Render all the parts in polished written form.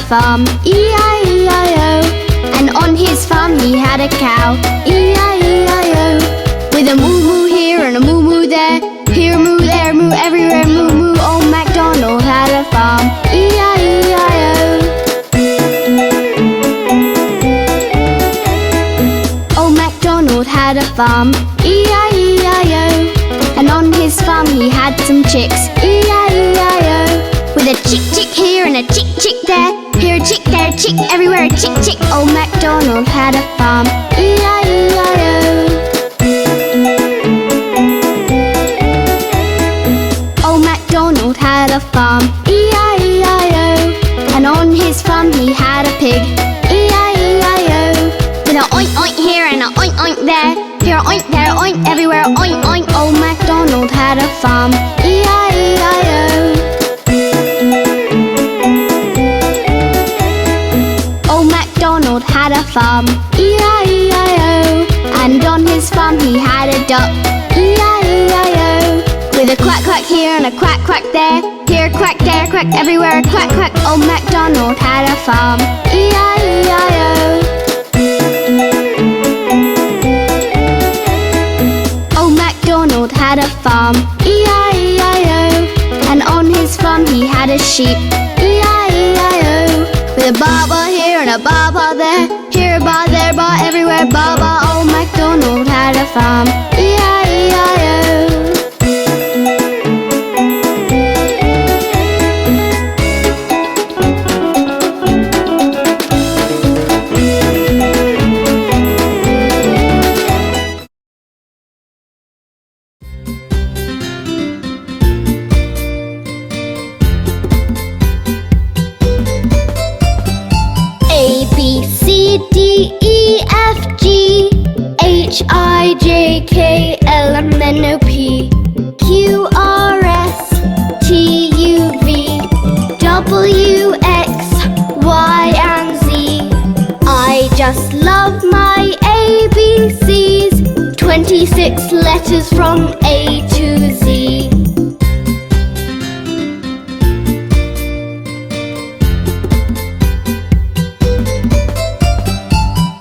farm, E-I-E-I-O. And on his farm he had a cow, E-I-E-I-O. With a moo-moo here and a moo-moo there, here a moo, there a moo, everywhere moo-moo. Old MacDonald had a farm, E-I-E-I-O. Old MacDonald had a farm, E-I-E-I-O. And on his farm he had some chicks, E-I-E-I-O. With a chick-chick here and a chick-chick there, here a chick, there a chick, everywhere a chick-chick. Old MacDonald had a farm, E-I-E-I-O. Old MacDonald had a farm, E-I-E-I-O. And on his farm he had a pig, E-I-E-I-O. With a oink-oink here and a oink-oink there, here a oink, there a oink, everywhere a oink-oink. Old MacDonald had a farm, E-I-E-I-O. Old MacDonald had a farm, E-I-E-I-O. And on his farm he had a duck, E-I-E-I-O. With a quack-quack here and a quack-quack there, here a quack, there a quack, everywhere a quack-quack. Old MacDonald had a farm, E-I-E-I-O. Old MacDonald had a farm, E-I-E-I-O. And on his farm he had a sheep, E-I-E-I-O. With a baa baa here and a baa baa there, here a baa, there a baa, everywhere baa baa. Old MacDonald had a farm, E-I-E-I-O. H-I-J-K-L-M-N-O-P Q-R-S-T-U-V W-X-Y and Z. I just love my ABCs, 26 letters from A to Z.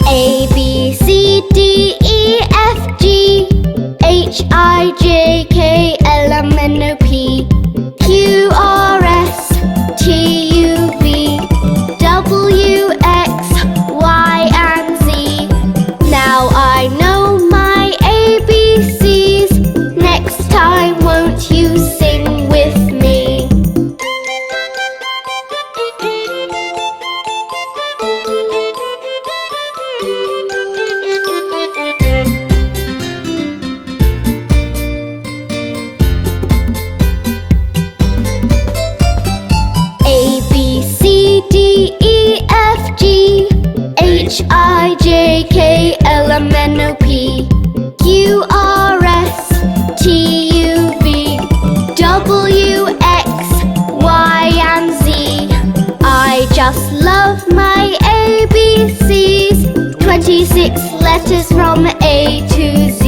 A, B, C, D, E, F, G H-I-J-K-L-M-N-O-P Q-R-S-T-U-V W-X-Y and Z. Now I know my ABCs. Next time won't you sing with me? H-I-J-K-L-M-N-O-P Q-R-S-T-U-V W-X-Y and Z. I just love my ABCs, 26 letters from A to Z.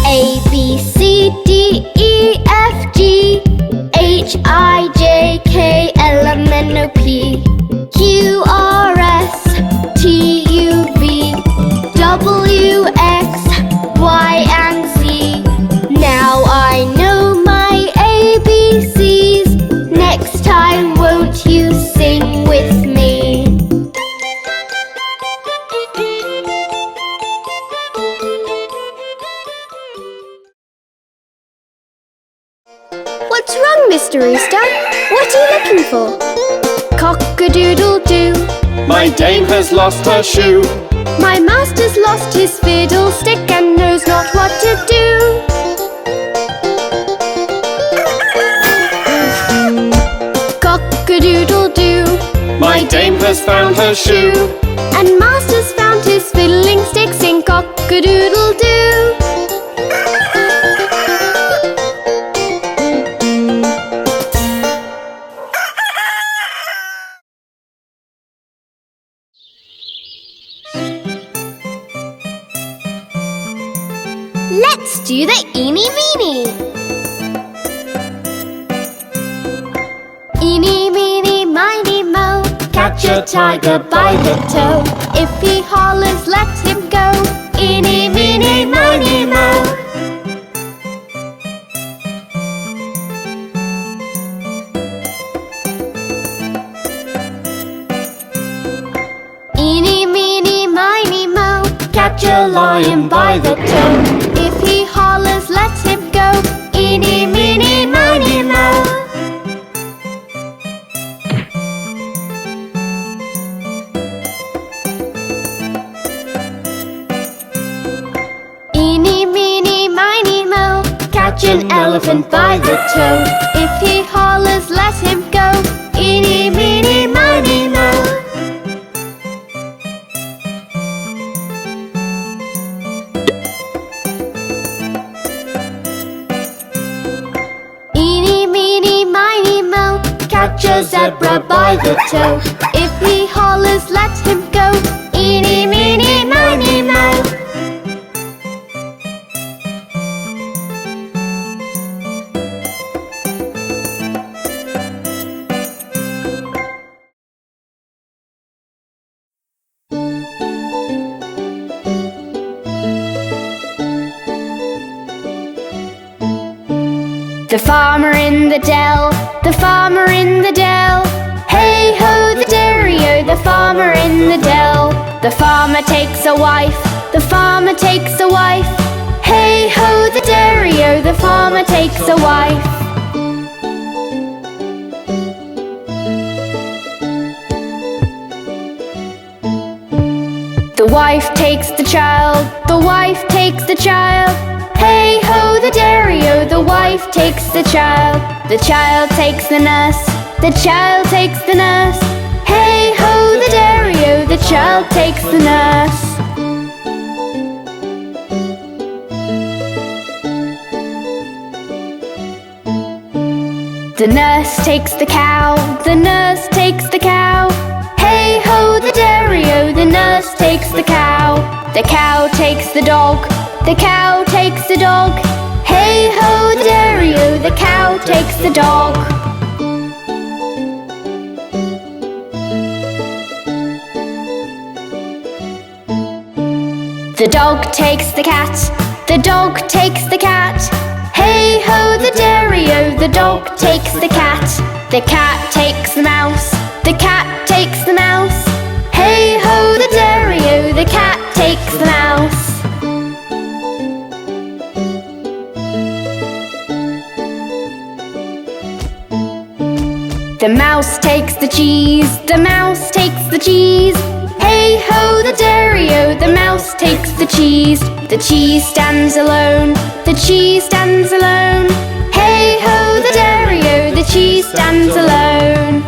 A, B, C, D, E, F, G H-I-J-K-L-M-N-O-P Q-R-S-T-U-V W-X-Y and Z. Now I know my ABCs. Next time won't you sing with me? What's wrong, Mr. Rooster? What are you looking for? Cock-a-doodle-doo. My dame has lost her shoe. My master's lost his fiddlestick and knows not what to do. Cock-a-doodle-doo. My dame has found her shoe. And master's found his fiddling stick. Sing cock-a-doodle-doo. Let's do the eeny meeny. Eeny meeny miny mo, catch a tiger by the toe. If he hollers, let him go. Eeny meeny miny mo. Eeny meeny miny mo, catch a lion by the toe. If he hollers, let him go. Eeny meeny miny mo. Eeny meeny miny mo, catch an elephant by the toe. If he hollers, let him go. Eeny meeny miny mo. Eeny meeny miny mo, catch a zebra by the toe. If he hollers, let him go. Eeny meeny miny mo. The farmer in the dell, the farmer in the dell. Hey ho, the dairy-o, the farmer in the dell. The farmer takes a wife, the farmer takes a wife. Hey ho, the dairy-o, the farmer takes a wife. The wife takes the child, the wife takes the child. Hey ho, the dairy-o, the wife takes the child. The child takes the nurse, the child takes the nurse. Hey ho, the dairy-o, the child takes the nurse. The nurse takes the cow, the nurse takes the cow. Hey ho, the dairy-o, the nurse takes the cow. The cow takes the dog, the cow takes the dog. Hey ho, the dairy-o, the cow takes the dog. The dog takes the cat, the dog takes the cat. Hey ho, the dairy-o, the dog takes the cat. The cat takes the mouse, the cat takes the mouse. Hey ho, the dairy-o, the cat takes the mouse. The mouse takes the cheese, the mouse takes the cheese. Hey ho, the dairy-o, the mouse takes the cheese. The cheese stands alone, the cheese stands alone. Hey ho, the dairy-o, the cheese stands alone.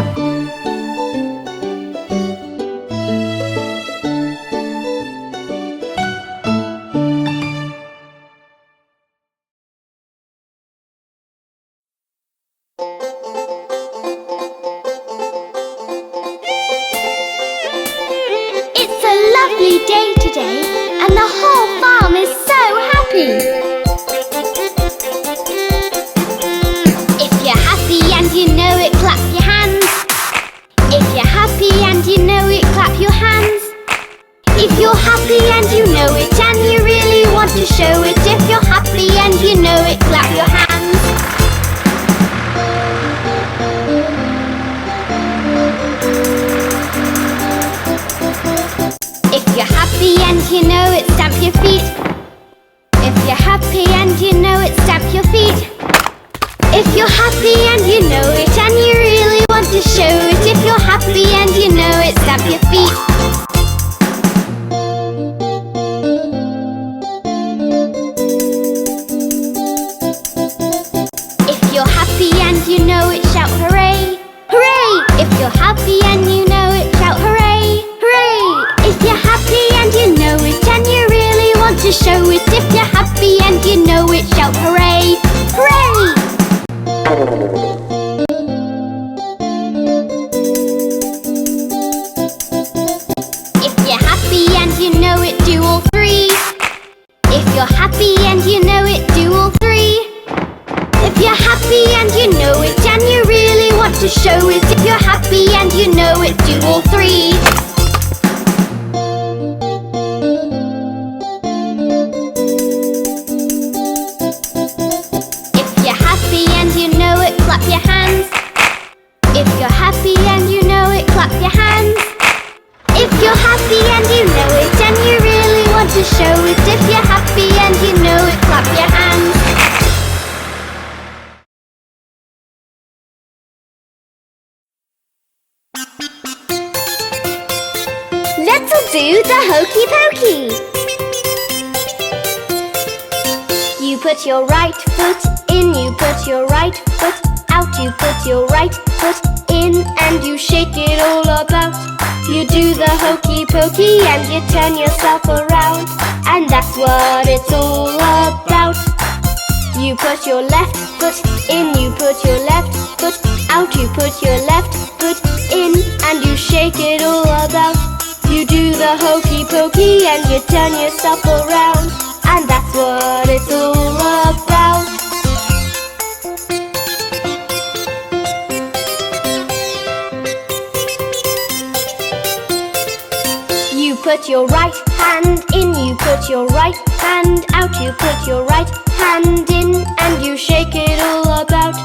It's a lovely day today, and the whole farm is so happy. If you're happy and you know it, clap your hands. If you're happy and you know it, clap your hands. If you're happy and you know it, and you really want to show it. If you're happy and you know it, clap your hands. If you're happy and you know it, stamp your feet. If you're happy and you know it, stamp your feet. If you're happy and you know it, and you really want to show it. If you're happy and you know it, stamp your feet. If you're happy and you know it, shout hooray! Hooray! If you're happy and you know it, shout hooray! Hooray! If you're happy and you know it, and you really want to show it. If you're happy and you know it, shout hooray! Hooray! happy and you know it, and you really want to show it. If you're happy and you know it, do all three. If you're happy and you know it, clap your hands. If you're happy and you know it, clap your hands. If you're happy and you know it, and you really want to show it. If you're happy and you know it, clap your hands. Let's do the Hokey Pokey. You put your right foot in, you put your right foot out, you put your right foot in, and you shake it all about. You do the Hokey Pokey and you turn yourself around, and that's what it's all about. You put your left foot in, you put your left foot out, you put your left foot in, and you shake it all about. You do the Hokey Pokey and you turn yourself around, and that's what it's all about. You put your right hand in, you put your right hand out, you put your right hand in, and you shake it all about.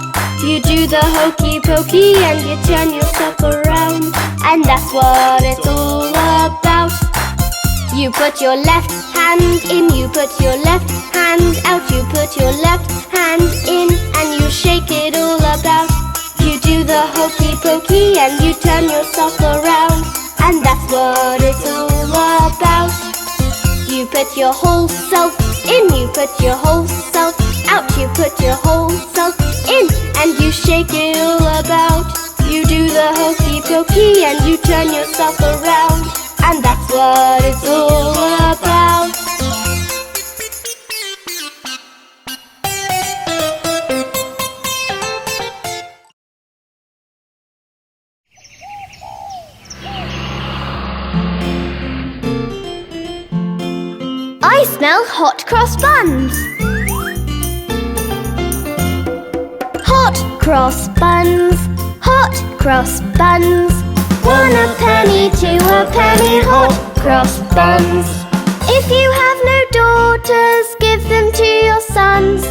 You do the Hokey Pokey and you turn yourself around, and that's what it's all about. You put your left hand in, you put your left hand out, you put your left hand in, and you shake it all about. You do the Hokey Pokey and you turn yourself around, and that's what it's all about. You put your whole self in, you put your whole self out, you put your whole self in, and you shake it all about. You do the Hokey Pokey and you turn yourself around, and that's what it's all about. I smell hot cross buns. Hot cross buns, hot cross buns. 1 a penny, 2 a penny, hot cross buns. If you have no daughters, give them to your sons.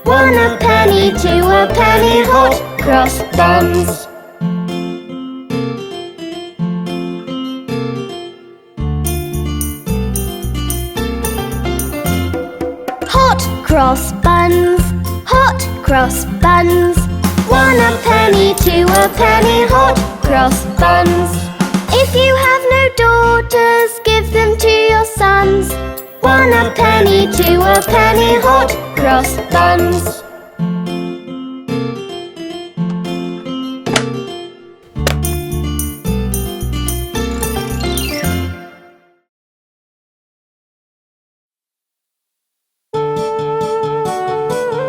1 a penny, 2 a penny, hot cross buns. Hot cross buns, hot cross buns. 1 a penny, 2 a penny, hot cross buns. If you have no daughters, give them to your sons. 1 a penny, 2 a penny, hot cross buns.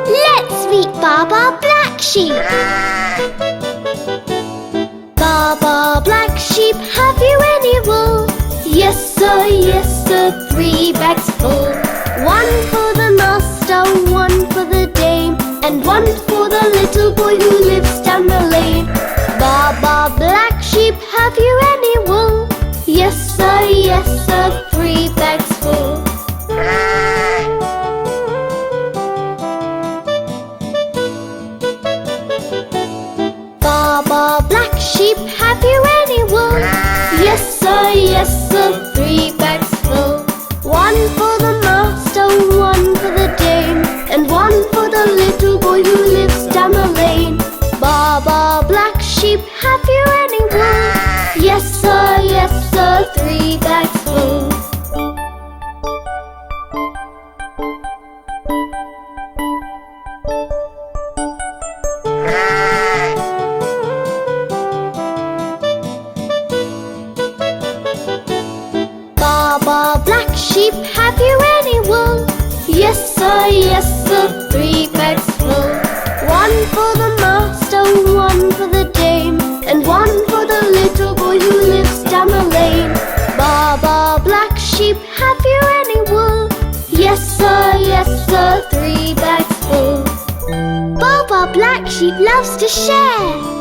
Let's meet Baa Baa Black Sheep. Baa Baa Black Sheep, have you any wool? Yes sir, 3 bags full. 1 for the master, 1 for the dame, and 1 for the little boy who lives down the lane. Baa Baa Black Sheep, have you any wool? Yes sir, 3 bags full. Baa Baa Black Sheep, have you any wool? Yes sir, 3 bags full. 1 for the master, 1 for the dame, and 1 for the little boy who lives down the lane. Sheep loves to share.